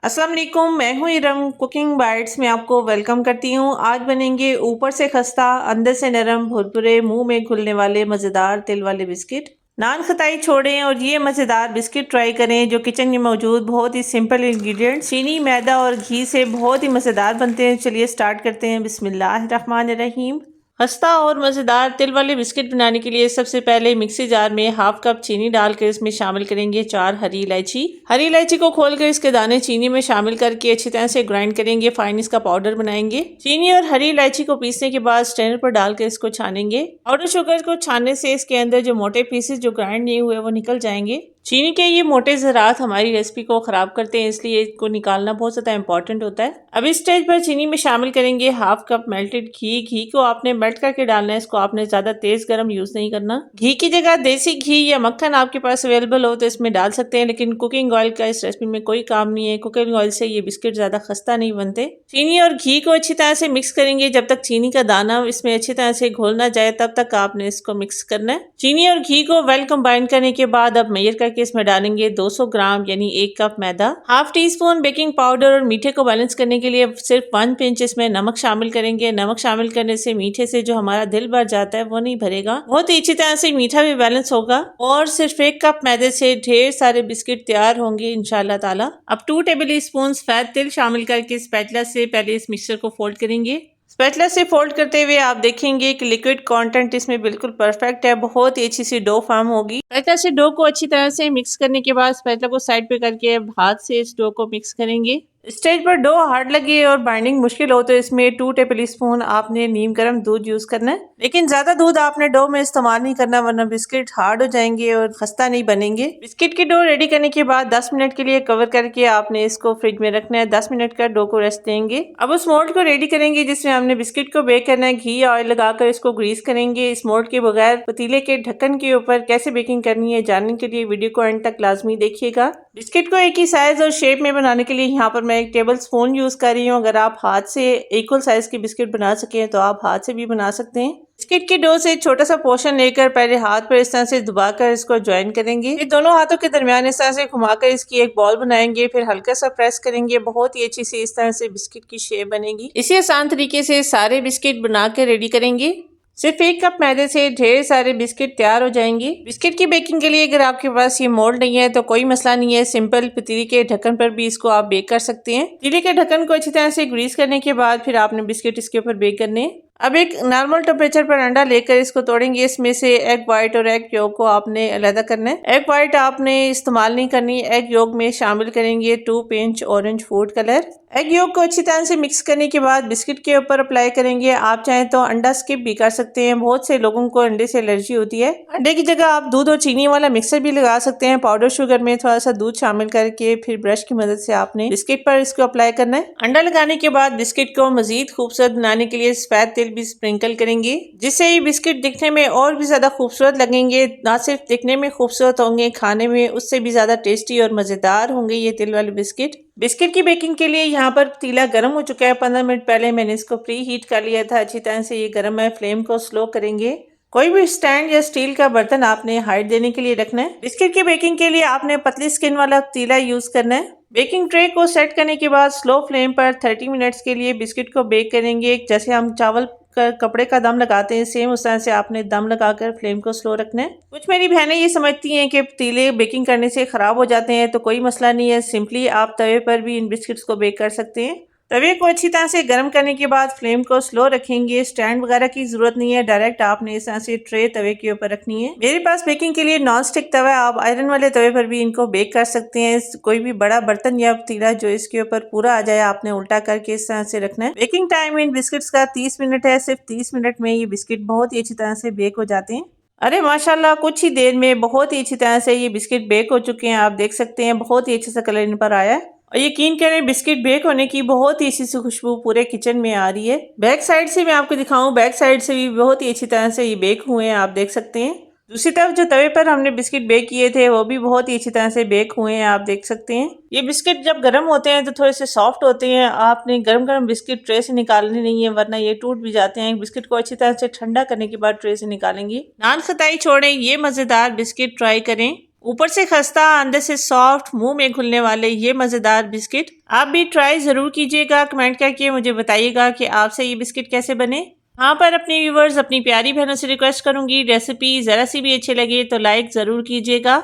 अस्सलाम वालेकुम, मैं हूँ इरम। कुकिंग बाइट्स में आपको वेलकम करती हूँ। आज बनेंगे ऊपर से खस्ता अंदर से नरम भुरभुरे मुंह में घुलने वाले मज़ेदार तिल वाले बिस्किट। नान खटाई छोड़ें और ये मज़ेदार बिस्किट ट्राई करें जो किचन में मौजूद बहुत ही सिंपल इंग्रेडिएंट चीनी, मैदा और घी से बहुत ही मज़ेदार बनते हैं। चलिए स्टार्ट करते हैं। बिस्मिल्लाहिर्रहमानिर्रहीम। खस्ता और मज़ेदार तिल वाले बिस्किट बनाने के लिए सबसे पहले मिक्सी जार में हाफ कप चीनी डालकर इसमें शामिल करेंगे 4 हरी इलायची। हरी इलायची को खोलकर इसके दाने चीनी में शामिल करके अच्छी तरह से ग्राइंड करेंगे। फाइन इसका पाउडर बनाएंगे। चीनी और हरी इलायची को पीसने के बाद स्ट्रेनर पर डालकर इसको छानेंगे। पाउडर शुगर को छानने से इसके अंदर जो मोटे पीसेस जो ग्राइंड नहीं हुए वो निकल जाएंगे। चीनी के ये मोटे ज़रात हमारी रेसिपी को ख़राब करते हैं, इसलिए इसको निकालना बहुत ज़्यादा इंपॉर्टेंट होता है। अब इस स्टेज पर चीनी में शामिल करेंगे हाफ कप मेल्टेड घी। घी को आपने मेल्ट करके डालना है, इसको आपने ज़्यादा तेज़ गर्म यूज़ नहीं करना। घी की जगह देसी घी या मक्खन आपके पास अवेलेबल हो तो इसमें डाल सकते हैं, लेकिन कुकिंग ऑयल का इस रेसिपी में कोई काम नहीं है। कुकिंग ऑयल से ये बिस्किट ज़्यादा खस्ता नहीं बनते। चीनी और घी को अच्छी तरह से मिक्स करेंगे। जब तक चीनी का दाना इसमें अच्छी तरह से घोल ना जाए तब तक आपने इसको मिक्स करना है। चीनी और घी को वेल कंबाइन करने के बाद अब मेजर करके इसमें डालेंगे 200 ग्राम यानी 1 कप मैदा। Half teaspoon baking powder और मीठे को बैलेंस करने के लिए सिर्फ 1 पिंच इसमें नमक शामिल करेंगे। नमक शामिल करने से मीठे से जो हमारा दिल भर जाता है वो नहीं भरेगा, बहुत ही अच्छी तरह से मीठा भी बैलेंस होगा और सिर्फ 1 कप मैदे से ढेर सारे बिस्किट तैयार होंगे इंशाल्लाह ताला। अब 2 टेबल स्पून सफेद तिल शामिल करके स्पैटुला से पहले इस मिक्सचर को फोल्ड करेंगे। स्पैटुला से फोल्ड करते हुए आप देखेंगे कि लिक्विड कंटेंट इसमें बिल्कुल परफेक्ट है, बहुत ही अच्छी सी डो फॉर्म होगी। स्पैटुला से डो को अच्छी तरह से मिक्स करने के बाद स्पैटुला को साइड पे करके अब हाथ से इस डो को मिक्स करेंगे। स्टेज पर डो हार्ड लगे और बाइंडिंग मुश्किल हो तो इसमें 2 टेबल स्पून आपने नीम गर्म दूध यूज करना है, लेकिन ज्यादा दूध आपने डो में इस्तेमाल नहीं करना वरना बिस्किट हार्ड हो जाएंगे और खस्ता नहीं बनेंगे। बिस्किट की डो रेडी करने के बाद 10 मिनट के लिए कवर करके आपने इसको फ्रिज में रखना है। 10 मिनट का डो को रेस्ट देंगे। अब उस मोल्ड को रेडी करेंगे जिसमें हमने बिस्किट को बेक करना है। घी या ऑयल लगाकर इसको ग्रीस करेंगे। इस मोल्ड के बगैर पतीले के ढक्कन के ऊपर कैसे बेकिंग करनी है जानने के लिए वीडियो को एंड तक लाजमी देखिएगा। बिस्किट को एक ही साइज और शेप में बनाने के लिए यहाँ पर मैं 1 टेबल स्पून यूज कर रही हूँ। अगर आप हाथ से इक्वल साइज के बिस्किट बना सकें तो आप हाथ से भी बना सकते हैं। बिस्किट की डो से छोटा सा पोर्शन लेकर पहले हाथ पर इस तरह से दबाकर इसको ज्वाइन करेंगे। फिर दोनों हाथों के दरमियान इस तरह से घुमाकर इसकी एक बॉल बनाएंगे। फिर हल्का सा प्रेस करेंगे। बहुत ही अच्छी सी इस तरह से बिस्किट की शेप बनेगी। इसी आसान तरीके से सारे बिस्किट बना के रेडी करेंगे। सिर्फ 1 कप मैदे से ढेर सारे बिस्किट तैयार हो जाएंगे। बिस्किट की बेकिंग के लिए अगर आपके पास ये मोल्ड नहीं है तो कोई मसला नहीं है, सिंपल पतीली के ढक्कन पर भी इसको आप बेक कर सकते हैं। पतीली के ढक्कन को अच्छी तरह से ग्रीस करने के बाद फिर आपने बिस्किट इसके ऊपर बेक करने हैं। अब एक नॉर्मल टेम्परेचर पर अंडा लेकर इसको तोड़ेंगे। इसमें से एग वाइट और एग योक को आपने अलग करना है। एग वाइट आपने इस्तेमाल नहीं करनी। एग योक में शामिल करेंगे 2 pinch orange food colour. Egg yolk को अच्छी तरह से मिक्स करने के बाद बिस्किट के ऊपर अप्लाई करेंगे। आप चाहें तो अंडा स्किप भी कर सकते हैं। बहुत से लोगों को अंडे से एलर्जी होती है। अंडे की जगह आप दूध और चीनी वाला मिक्सर भी लगा सकते हैं। पाउडर शुगर में थोड़ा सा दूध शामिल करके फिर ब्रश की मदद से आपने बिस्किट पर इसको अप्लाई करना है। अंडा लगाने के बाद बिस्किट को मजीद खूबसूरत बनाने के लिए सफेद तिल भी स्प्रिंकल करेंगे, जिससे ये बिस्किट दिखने में और भी ज्यादा खूबसूरत लगेंगे। ना सिर्फ दिखने में खूबसूरत होंगे, खाने में उससे भी ज्यादा टेस्टी और मजेदार होंगे ये तिल वाले बिस्किट। बिस्किट की बेकिंग के लिए यहाँ पर पतीला गर्म हो चुका है। 15 मिनट पहले मैंने इसको प्री हीट कर लिया था। अच्छी तरह से ये गर्म है। फ्लेम को स्लो करेंगे। कोई भी स्टैंड या स्टील का बर्तन आपने हाइट देने के लिए रखना है। बिस्किट की बेकिंग के लिए आपने पतली स्किन वाला पतीला यूज करना है। बेकिंग ट्रे को सेट करने के बाद स्लो फ्लेम पर 30 मिनट्स के लिए बिस्किट को बेक करेंगे। जैसे हम चावल कपड़े का दम लगाते हैं सेम उस तरह से आपने दम लगाकर फ्लेम को स्लो रखना है। कुछ मेरी बहनें ये समझती हैं कि पतीले बेकिंग करने से खराब हो जाते हैं, तो कोई मसला नहीं है। सिंपली आप तवे पर भी इन बिस्किट्स को बेक कर सकते हैं। तवे को अच्छी तरह से गर्म करने के बाद फ्लेम को स्लो रखेंगे। स्टैंड वगैरह की जरूरत नहीं है, डायरेक्ट आपने इस तरह से ट्रे तवे के ऊपर रखनी है। मेरे पास बेकिंग के लिए नॉन स्टिक तवा है, आप आयरन वाले तवे पर भी इनको बेक कर सकते हैं। कोई भी बड़ा बर्तन या पतीला जो इसके ऊपर पूरा आ जाए आपने उल्टा करके इस तरह से रखना है। बेकिंग टाइम इन बिस्किट्स का 30 मिनट है। सिर्फ 30 मिनट में ये बिस्किट बहुत ही अच्छी तरह से बेक हो जाते हैं। अरे माशाल्लाह, कुछ ही देर में बहुत ही अच्छी तरह से ये बिस्किट बेक हो चुके हैं। आप देख सकते हैं बहुत ही अच्छे से कलर इन पर आया है और यकीन करें बिस्किट बेक होने की बहुत ही अच्छी सी खुशबू पूरे किचन में आ रही है। बैक साइड से मैं आपको दिखाऊं, बैक साइड से भी बहुत ही अच्छी तरह से ये बेक हुए हैं, आप देख सकते हैं। दूसरी तरफ जो तवे पर हमने बिस्किट बेक किए थे वो भी बहुत ही अच्छी तरह से बेक हुए हैं, आप देख सकते हैं। ये बिस्किट जब गर्म होते हैं तो थोड़े से सॉफ्ट होते हैं। आपने गर्म गर्म बिस्किट ट्रे से निकालने नहीं है वरना ये टूट भी जाते हैं। बिस्किट को अच्छी तरह से ठंडा करने के बाद ट्रे से निकालेंगे। नान खटाई छोड़ें, ये मजेदार बिस्किट ट्राई करें। ऊपर से खस्ता अंदर से सॉफ्ट मुंह में घुलने वाले ये मज़ेदार बिस्किट आप भी ट्राई ज़रूर कीजिएगा। कमेंट करके मुझे बताइएगा कि आपसे ये बिस्किट कैसे बने। यहाँ पर अपने व्यूवर्स अपनी प्यारी बहनों से रिक्वेस्ट करूंगी, रेसिपी ज़रा सी भी अच्छी लगे तो लाइक ज़रूर कीजिएगा।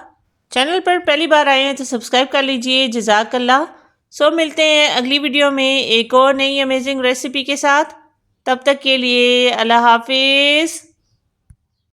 चैनल पर पहली बार आए हैं तो सब्सक्राइब कर लीजिए। जज़ाकल्लाह। सो मिलते हैं अगली वीडियो में एक और नई अमेजिंग रेसिपी के साथ। तब तक के लिए अल्लाह हाफिज़।